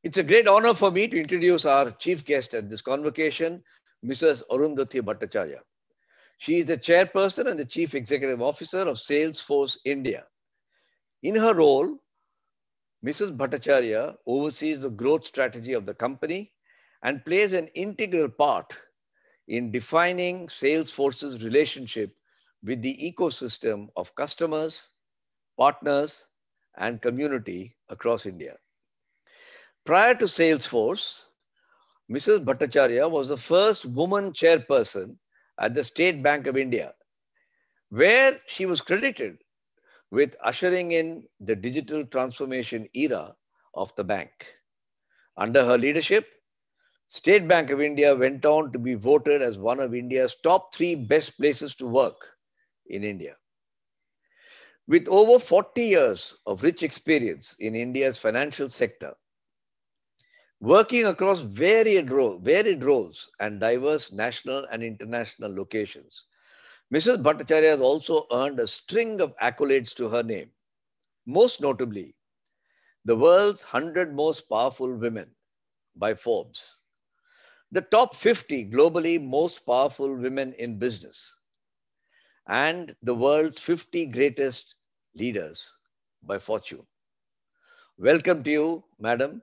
It's a great honor for me to introduce our chief guest at this convocation, Mrs. Arundhati Bhattacharya. She is the chairperson and the chief executive officer of Salesforce India. In her role, Mrs. Bhattacharya oversees the growth strategy of the company and plays an integral part in defining Salesforce's relationship with the ecosystem of customers, partners, and community across India. Prior to Salesforce, Mrs. Bhattacharya was the first woman chairperson at the State Bank of India, where she was credited with ushering in the digital transformation era of the bank. Under her leadership, State Bank of India went on to be voted as one of India's top 3 best places to work in India. With over 40 years of rich experience in India's financial sector, working across varied roles and diverse national and international locations, Mrs. Bhattacharya has also earned a string of accolades to her name. Most notably, the world's 100 most powerful women by Forbes, the top 50 globally most powerful women in business, and the world's 50 greatest leaders by Fortune. Welcome to you, madam.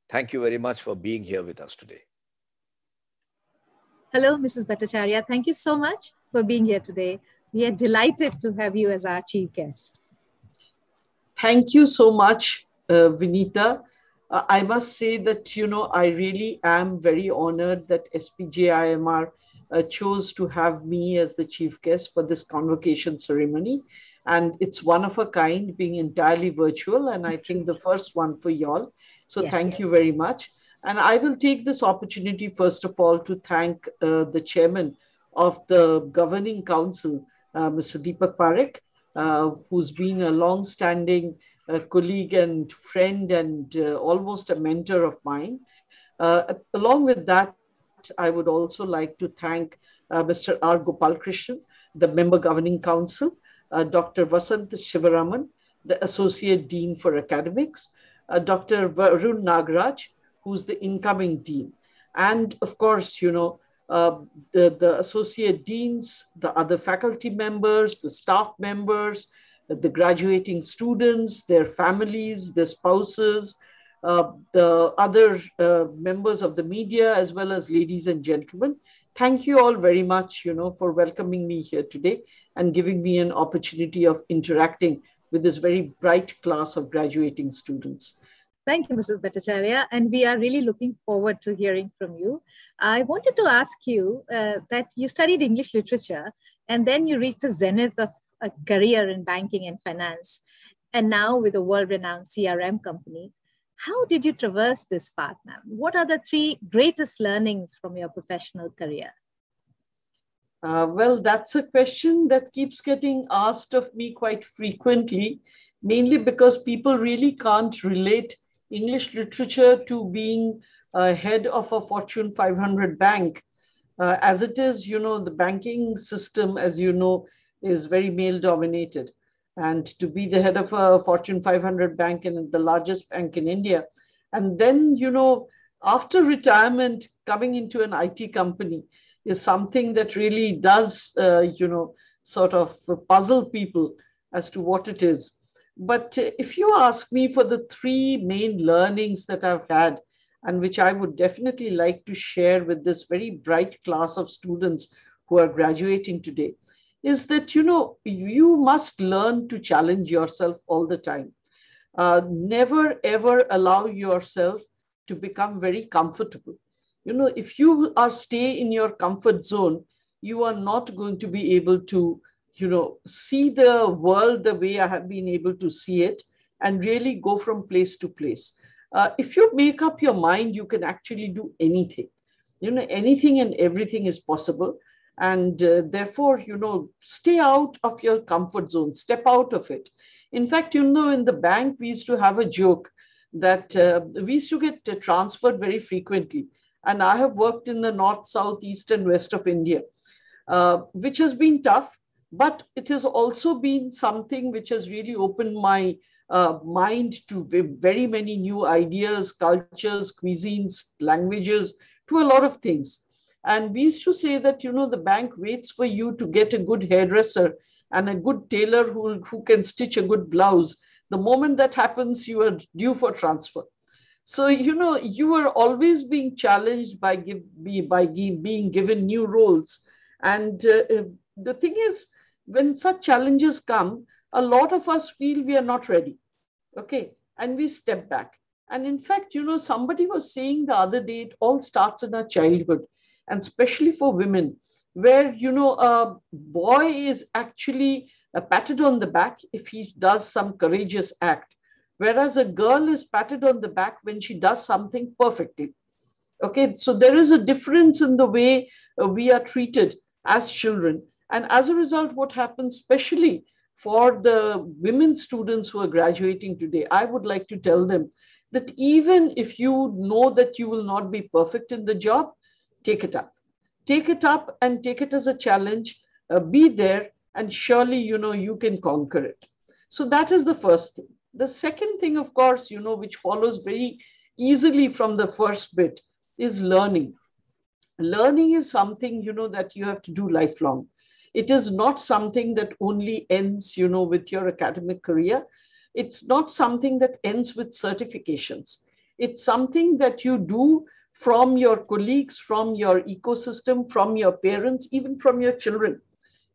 Thank you very much for being here with us today. Hello, Mrs. Bhattacharya. Thank you so much for being here today. We are delighted to have you as our chief guest. Thank you so much, Vineeta. I must say that, I really am very honored that SPJIMR chose to have me as the chief guest for this convocation ceremony. And it's one of a kind, being entirely virtual, and I think the first one for y'all. So yes, thank you very much. And I will take this opportunity, first of all, to thank the chairman of the governing council, Mr. Deepak Parekh, who's been a long-standing colleague and friend and almost a mentor of mine. Along with that, I would also like to thank Mr. R. Gopalkrishnan, the member governing council, Dr. Vasant Shivaraman, the associate dean for academics, Dr. Varun Nagaraj, who's the incoming dean. And of course, the associate deans, the other faculty members, the staff members, the graduating students, their families, their spouses, the other members of the media, as well as ladies and gentlemen. Thank you all very much, for welcoming me here today and giving me an opportunity of interacting with this very bright class of graduating students. Thank you, Mrs. Bhattacharya, and we are really looking forward to hearing from you. I wanted to ask you that you studied English literature and then you reached the zenith of a career in banking and finance, and now with a world-renowned CRM company. How did you traverse this path, ma'am? What are the 3 greatest learnings from your professional career? Well, that's a question that keeps getting asked of me quite frequently, mainly because people really can't relate English literature to being head of a Fortune 500 bank. As it is, the banking system, as you know, is very male dominated. And to be the head of a Fortune 500 bank and the largest bank in India, and then, after retirement, coming into an IT company is something that really does, sort of puzzle people as to what it is. But if you ask me for the 3 main learnings that I've had, and which I would definitely like to share with this very bright class of students who are graduating today, is that, you must learn to challenge yourself all the time. Never, ever allow yourself to become very comfortable. If you stay in your comfort zone, you are not going to be able to, see the world the way I have been able to see it and really go from place to place. If you make up your mind, you can actually do anything. Anything and everything is possible. And therefore, stay out of your comfort zone, step out of it. In fact, in the bank, we used to have a joke that we used to get transferred very frequently. And I have worked in the north, south, east, and west of India, which has been tough. But it has also been something which has really opened my mind to very many new ideas, cultures, cuisines, languages, to a lot of things. And we used to say that, the bank waits for you to get a good hairdresser and a good tailor who can stitch a good blouse. The moment that happens, you are due for transfer. So, you are always being challenged by being given new roles. And the thing is, when such challenges come, a lot of us feel we are not ready. Okay. And we step back. And in fact, somebody was saying the other day, it all starts in our childhood, and especially for women, where, a boy is actually patted on the back if he does some courageous act, whereas a girl is patted on the back when she does something perfectly. Okay, so there is a difference in the way we are treated as children. And as a result, what happens, especially for the women students who are graduating today, I would like to tell them that even if you know that you will not be perfect in the job, take it up. Take it up and take it as a challenge. Be there, and surely, you can conquer it. So that is the first thing. The second thing, of course, which follows very easily from the first bit, is learning. Learning is something, that you have to do lifelong. It is not something that only ends, with your academic career. It's not something that ends with certifications. It's something that you do from your colleagues, from your ecosystem, from your parents, even from your children.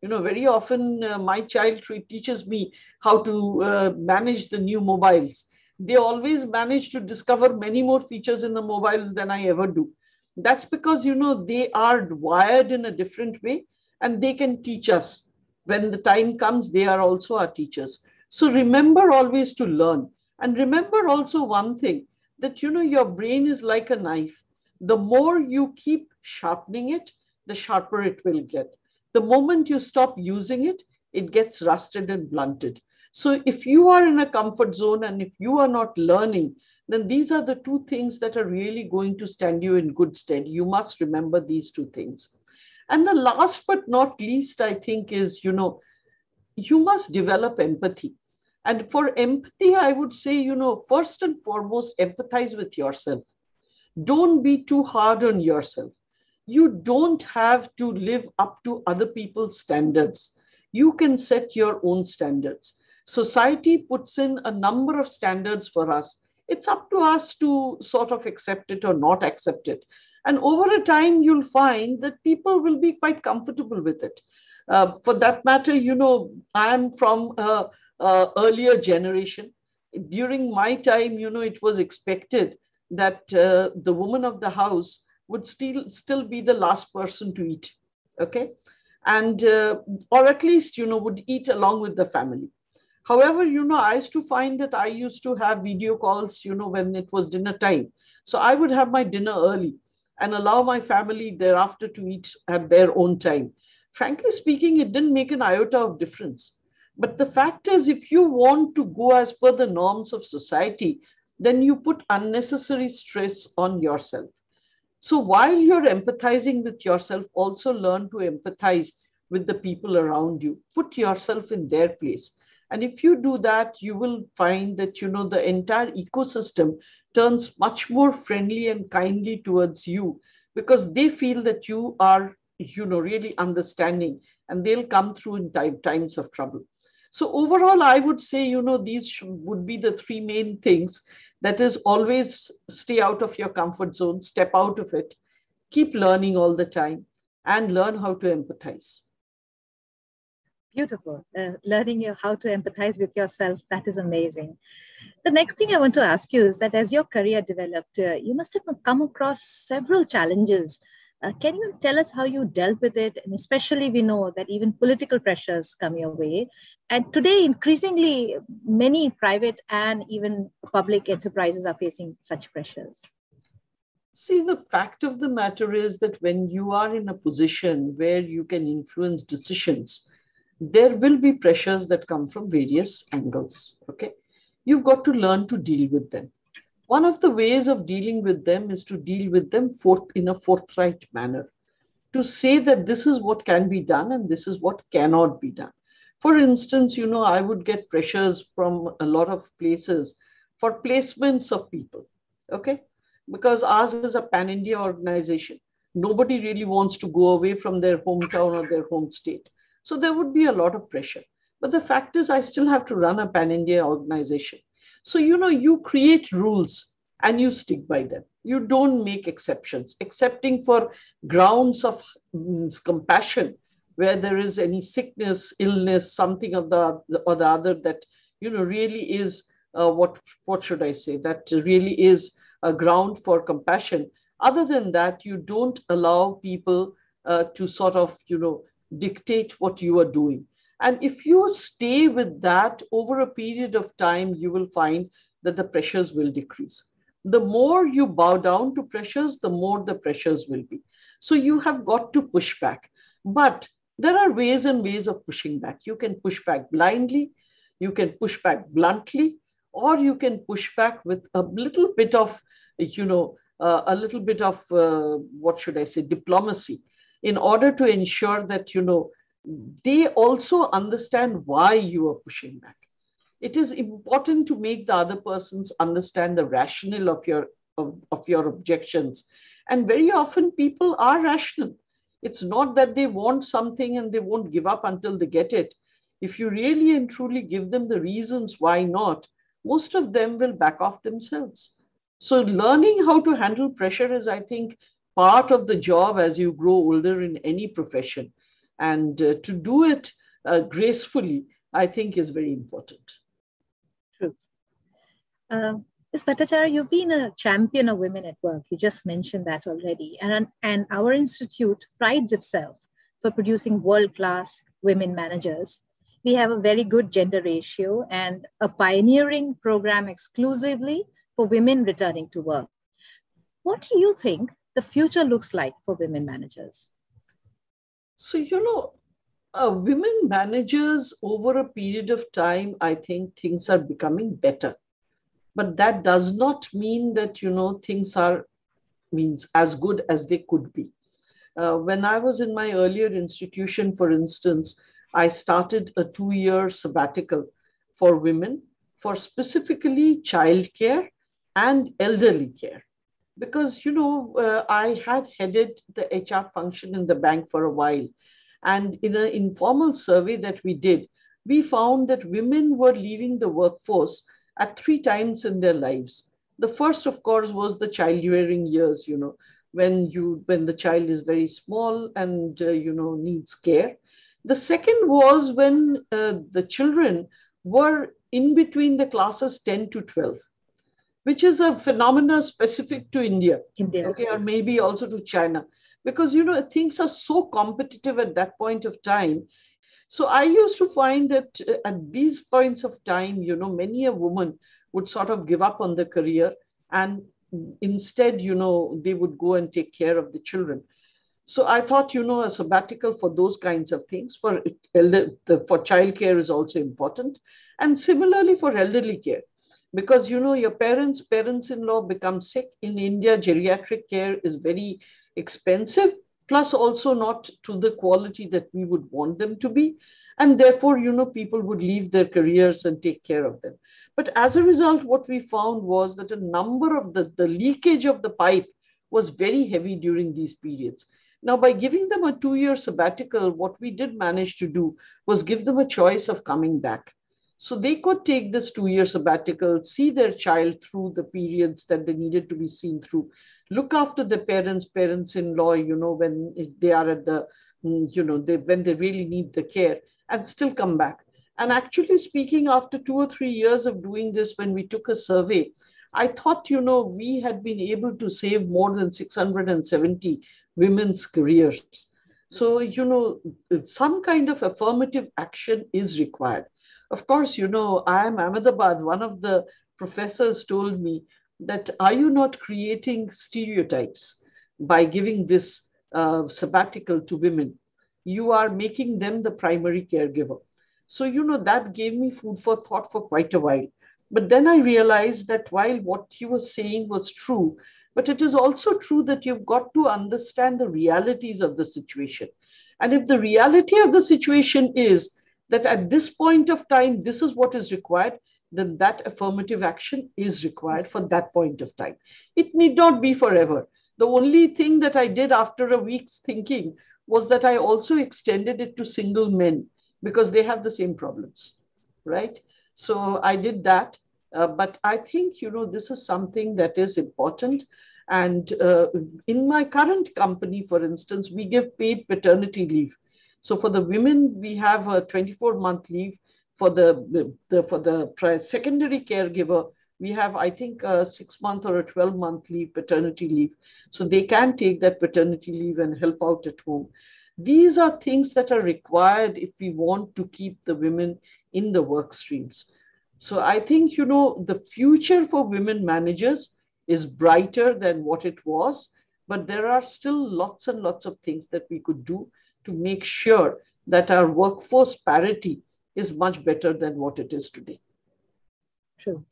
Very often my child teaches me how to manage the new mobiles. They always manage to discover many more features in the mobiles than I ever do. That's because, they are wired in a different way, and they can teach us. When the time comes, they are also our teachers. So remember always to learn. And remember also one thing, that, your brain is like a knife. The more you keep sharpening it, the sharper it will get. The moment you stop using it, it gets rusted and blunted. So if you are in a comfort zone and if you are not learning, then these are the two things that are really going to stand you in good stead. You must remember these two things. And the last but not least, I think, is, you must develop empathy. And for empathy, I would say, first and foremost, empathize with yourself. Don't be too hard on yourself. You don't have to live up to other people's standards. You can set your own standards. Society puts in a number of standards for us. It's up to us to sort of accept it or not accept it. And over a time, you'll find that people will be quite comfortable with it. For that matter, I am from an earlier generation. During my time, it was expected that the woman of the house would still be the last person to eat. Okay. And, or at least, would eat along with the family. However, I used to find that I used to have video calls, when it was dinner time. So I would have my dinner early and allow my family thereafter to eat at their own time. Frankly speaking, it didn't make an iota of difference. But the fact is, if you want to go as per the norms of society, then you put unnecessary stress on yourself. So while you're empathizing with yourself, also learn to empathize with the people around you. Put yourself in their place. And if you do that, you will find that, the entire ecosystem turns much more friendly and kindly towards you, because they feel that you are, really understanding, and they'll come through in times of trouble. So overall, I would say, these would be the three main things. That is, always stay out of your comfort zone, step out of it, keep learning all the time, and learn how to empathize. Beautiful. Learning how to empathize with yourself, that is amazing. The next thing I want to ask you is that as your career developed, you must have come across several challenges. Can you tell us how you dealt with it? And especially we know that even political pressures come your way. And today, increasingly, many private and even public enterprises are facing such pressures. See, the fact of the matter is that when you are in a position where you can influence decisions, there will be pressures that come from various angles. Okay. You've got to learn to deal with them. One of the ways of dealing with them is to deal with them in a forthright manner, to say that this is what can be done and this is what cannot be done. For instance, I would get pressures from a lot of places for placements of people. Okay. Because ours is a pan-India organization. Nobody really wants to go away from their hometown or their home state. So there would be a lot of pressure. But the fact is, I still have to run a pan-India organization. So, you create rules and you stick by them. You don't make exceptions, excepting for grounds of compassion, where there is any sickness, illness, something of the or the other that, really is what should I say, that really is a ground for compassion. Other than that, you don't allow people to sort of, dictate what you are doing. And if you stay with that over a period of time, you will find that the pressures will decrease. The more you bow down to pressures, the more the pressures will be. So you have got to push back. But there are ways and ways of pushing back. You can push back blindly, you can push back bluntly, or you can push back with a little bit of, what should I say, diplomacy, in order to ensure that, they also understand why you are pushing back. It is important to make the other persons understand the rationale of your objections. And very often people are rational. It's not that they want something and they won't give up until they get it. If you really and truly give them the reasons why not, most of them will back off themselves. So learning how to handle pressure is, I think, part of the job as you grow older in any profession. And to do it gracefully, I think, is very important. True. Ms. Bhattacharya, you've been a champion of women at work. You just mentioned that already. And our institute prides itself for producing world-class women managers. We have a very good gender ratio and a pioneering program exclusively for women returning to work. What do you think the future looks like for women managers? So, women managers over a period of time, I think things are becoming better. But that does not mean that, things are as good as they could be. When I was in my earlier institution, for instance, I started a 2-year sabbatical for women for specifically childcare and elderly care. Because, I had headed the HR function in the bank for a while. And in an informal survey that we did, we found that women were leaving the workforce at 3 times in their lives. The first, of course, was the childbearing years, when the child is very small and, needs care. The second was when the children were in between the classes 10 to 12. Which is a phenomena specific to India, okay, or maybe also to China, because, things are so competitive at that point of time. So I used to find that at these points of time, many a woman would sort of give up on the career and instead, they would go and take care of the children. So I thought, a sabbatical for those kinds of things for childcare is also important. And similarly for elderly care. Because, your parents-in-law become sick. In India, geriatric care is very expensive, plus also not to the quality that we would want them to be. And therefore, people would leave their careers and take care of them. But as a result, what we found was that a number of the leakage of the pipe was very heavy during these periods. Now, by giving them a 2-year sabbatical, what we did manage to do was give them a choice of coming back. So they could take this 2-year sabbatical, see their child through the periods that they needed to be seen through, look after the parents-in-law, when they are at the, when they really need the care, and still come back. And actually speaking, after 2 or 3 years of doing this, when we took a survey, I thought, we had been able to save more than 670 women's careers. So, some kind of affirmative action is required. Of course, I am Ahmedabad. One of the professors told me that, are you not creating stereotypes by giving this sabbatical to women? You are making them the primary caregiver. So, that gave me food for thought for quite a while. But then I realized that while what he was saying was true, but it is also true that you've got to understand the realities of the situation. And if the reality of the situation is that at this point of time, this is what is required, then that affirmative action is required for that point of time. It need not be forever. The only thing that I did after a week's thinking was that I also extended it to single men because they have the same problems, right? So I did that. But I think, this is something that is important. And in my current company, for instance, we give paid paternity leave. So for the women, we have a 24-month leave. For the secondary caregiver, we have, I think, a 6-month or a 12-month leave, paternity leave. So they can take that paternity leave and help out at home. These are things that are required if we want to keep the women in the work streams. So I think, the future for women managers is brighter than what it was, but there are still lots and lots of things that we could do to make sure that our workforce parity is much better than what it is today. True.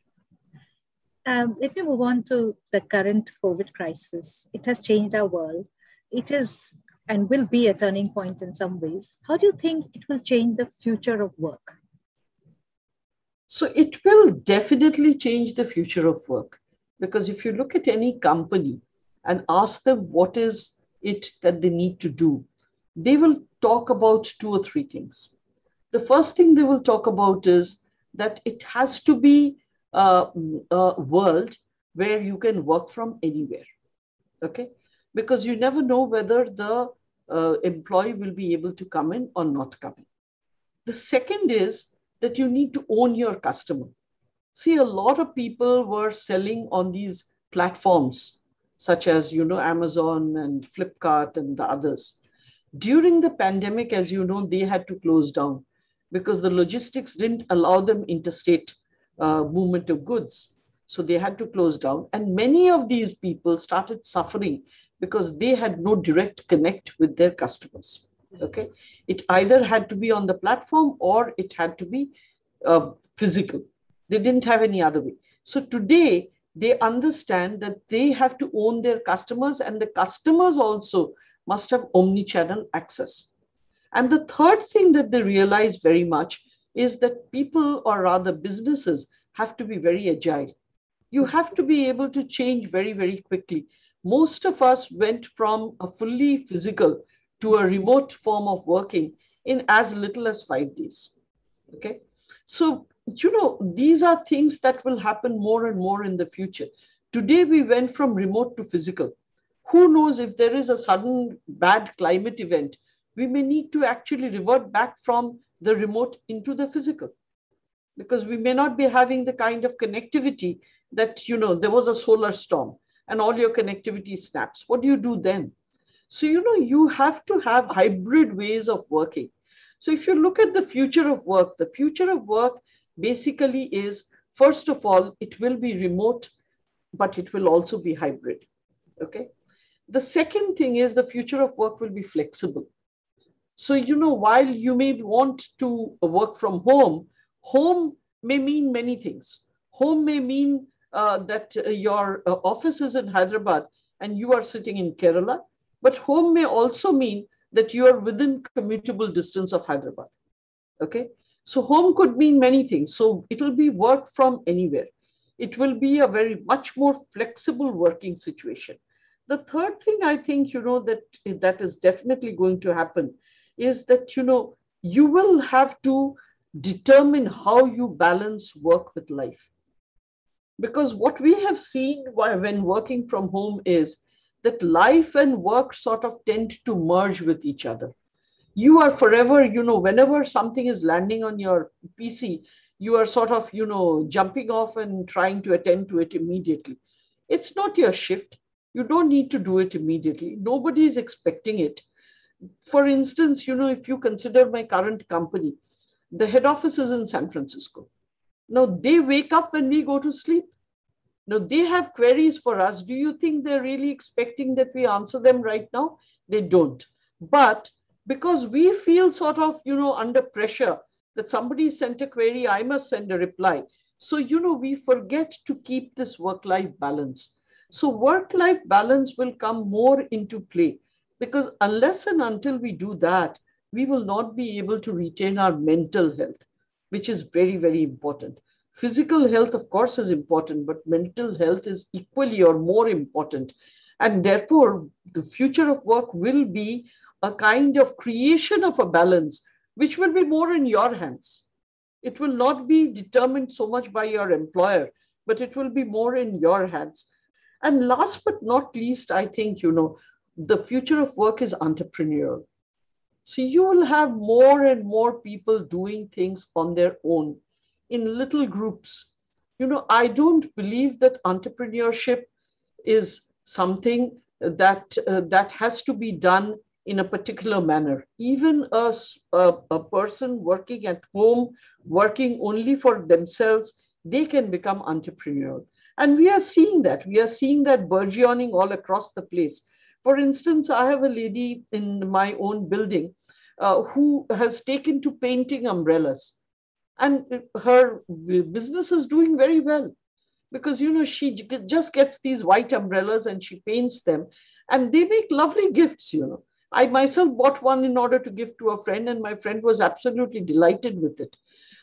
Let me move on to the current COVID crisis. It has changed our world. It is and will be a turning point in some ways. How do you think it will change the future of work? So it will definitely change the future of work, because if you look at any company and ask them what is it that they need to do, they will talk about 2 or 3 things. The first thing they will talk about is that it has to be a world where you can work from anywhere, okay? Because you never know whether the employee will be able to come in or not come in. The second is that you need to own your customer. See, a lot of people were selling on these platforms, such as, Amazon and Flipkart and the others. During the pandemic, as you know, they had to close down because the logistics didn't allow them interstate movement of goods. So they had to close down. And many of these people started suffering because they had no direct connect with their customers. Okay, it either had to be on the platform or it had to be physical. They didn't have any other way. So today they understand that they have to own their customers, and the customers also must have omni-channel access. And the third thing that they realize very much is that people, or rather businesses, have to be very agile. You have to be able to change very, very quickly. Most of us went from a fully physical to a remote form of working in as little as 5 days. Okay. So, these are things that will happen more and more in the future. Today, we went from remote to physical. Who knows, if there is a sudden bad climate event, we may need to actually revert back from the remote into the physical, because we may not be having the kind of connectivity that, there was a solar storm and all your connectivity snaps. What do you do then? So, you have to have hybrid ways of working. So if you look at the future of work basically is, first of all, it will be remote, but it will also be hybrid. Okay. The second thing is the future of work will be flexible. So, while you may want to work from home, home may mean many things. Home may mean that your office is in Hyderabad and you are sitting in Kerala. But home may also mean that you are within commutable distance of Hyderabad. Okay. So home could mean many things. So it will be work from anywhere. It will be a very much more flexible working situation. The third thing I think, that is definitely going to happen is that, you will have to determine how you balance work with life. Because what we have seen when working from home is that life and work sort of tend to merge with each other. You are forever, whenever something is landing on your PC, you are sort of, jumping off and trying to attend to it immediately. It's not your shift. You don't need to do it immediately. Nobody is expecting it. For instance, if you consider my current company, the head office is in San Francisco. Now, they wake up when we go to sleep. Now, they have queries for us. Do you think they're really expecting that we answer them right now? They don't. But because we feel sort of, under pressure that somebody sent a query, I must send a reply. So, we forget to keep this work-life balance. So work-life balance will come more into play, because unless and until we do that, we will not be able to retain our mental health, which is very, very important. Physical health, of course, is important, but mental health is equally or more important. And therefore, the future of work will be a kind of creation of a balance, which will be more in your hands. It will not be determined so much by your employer, but it will be more in your hands. And last but not least, I think, the future of work is entrepreneurial. So you will have more and more people doing things on their own in little groups. I don't believe that entrepreneurship is something that has to be done in a particular manner. Even a person working at home, working only for themselves, they can become entrepreneurial. And we are seeing that. We are seeing that burgeoning all across the place. For instance, I have a lady in my own building who has taken to painting umbrellas. And her business is doing very well because, she just gets these white umbrellas and she paints them and they make lovely gifts. I myself bought one in order to give to a friend and my friend was absolutely delighted with it.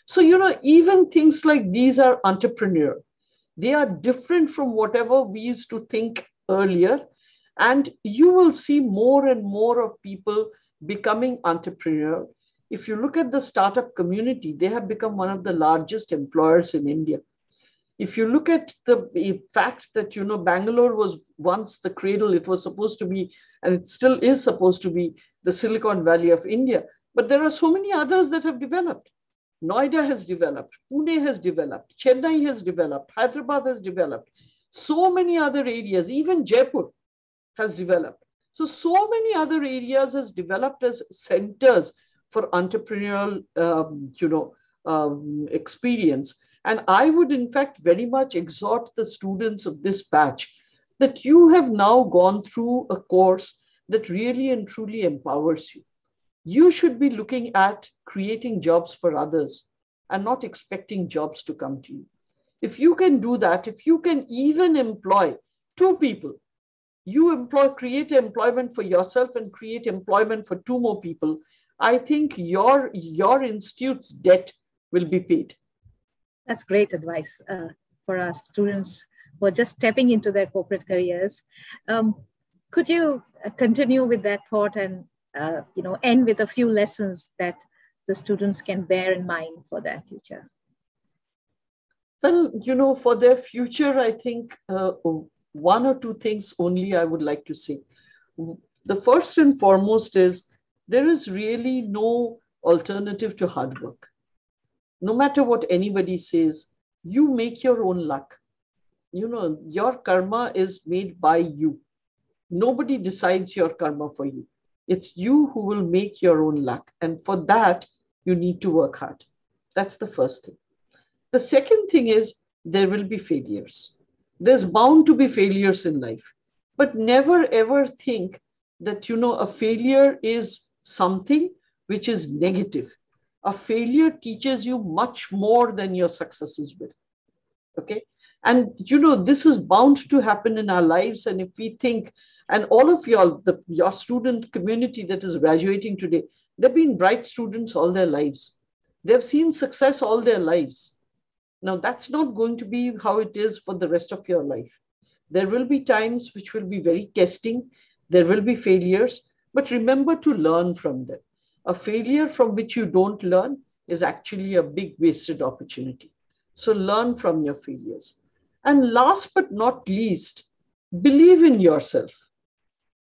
So, even things like these are entrepreneurial. They are different from whatever we used to think earlier. And you will see more and more of people becoming entrepreneurial. If you look at the startup community, they have become one of the largest employers in India. If you look at the fact that, Bangalore was once the cradle, it was supposed to be, and it still is supposed to be, the Silicon Valley of India. But there are so many others that have developed. Noida has developed, Pune has developed, Chennai has developed, Hyderabad has developed. So many other areas, even Jaipur has developed. So many other areas has developed as centers for entrepreneurial, experience. And I would, in fact, very much exhort the students of this batch that you have now gone through a course that really and truly empowers you. You should be looking at creating jobs for others and not expecting jobs to come to you. If you can do that, if you can even employ 2 people, you create employment for yourself and create employment for 2 more people, I think your institute's debt will be paid. That's great advice for our students who are just stepping into their corporate careers. Could you continue with that thought and end with a few lessons that the students can bear in mind for their future? Well, for their future, I think 1 or 2 things only I would like to say. The first and foremost is there is really no alternative to hard work. No matter what anybody says, you make your own luck. Your karma is made by you. Nobody decides your karma for you. It's you who will make your own luck. And for that, you need to work hard. That's the first thing. The second thing is there will be failures. There's bound to be failures in life. But never ever think that, a failure is something which is negative. A failure teaches you much more than your successes will. Okay. And, this is bound to happen in our lives. And if we think, and all of your student community that is graduating today, they've been bright students all their lives. They've seen success all their lives. Now, that's not going to be how it is for the rest of your life. There will be times which will be very testing. There will be failures, but remember to learn from them. A failure from which you don't learn is actually a big wasted opportunity. So learn from your failures. And last but not least, believe in yourself.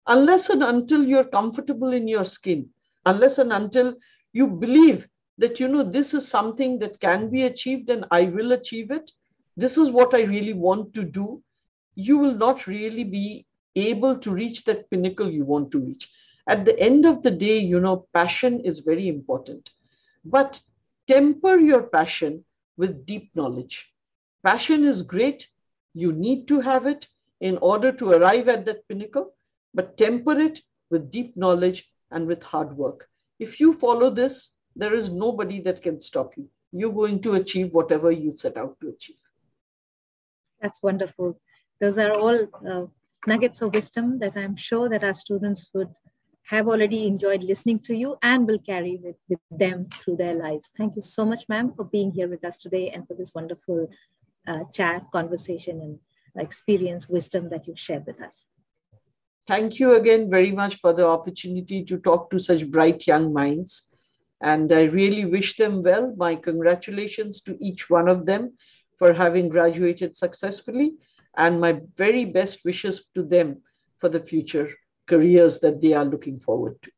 Unless and until you're comfortable in your skin, unless and until you believe that, this is something that can be achieved and I will achieve it, this is what I really want to do, you will not really be able to reach that pinnacle you want to reach. At the end of the day, passion is very important. But temper your passion with deep knowledge. Passion is great. You need to have it in order to arrive at that pinnacle, but temper it with deep knowledge and with hard work. If you follow this, there is nobody that can stop you. You're going to achieve whatever you set out to achieve. That's wonderful. Those are all nuggets of wisdom that I'm sure that our students would have already enjoyed listening to you and will carry with them through their lives. Thank you so much, ma'am, for being here with us today and for this wonderful chat, conversation, and experience, wisdom that you've shared with us. Thank you again very much for the opportunity to talk to such bright young minds. And I really wish them well. My congratulations to each one of them for having graduated successfully, and my very best wishes to them for the future careers that they are looking forward to.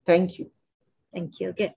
Thank you. Thank you again.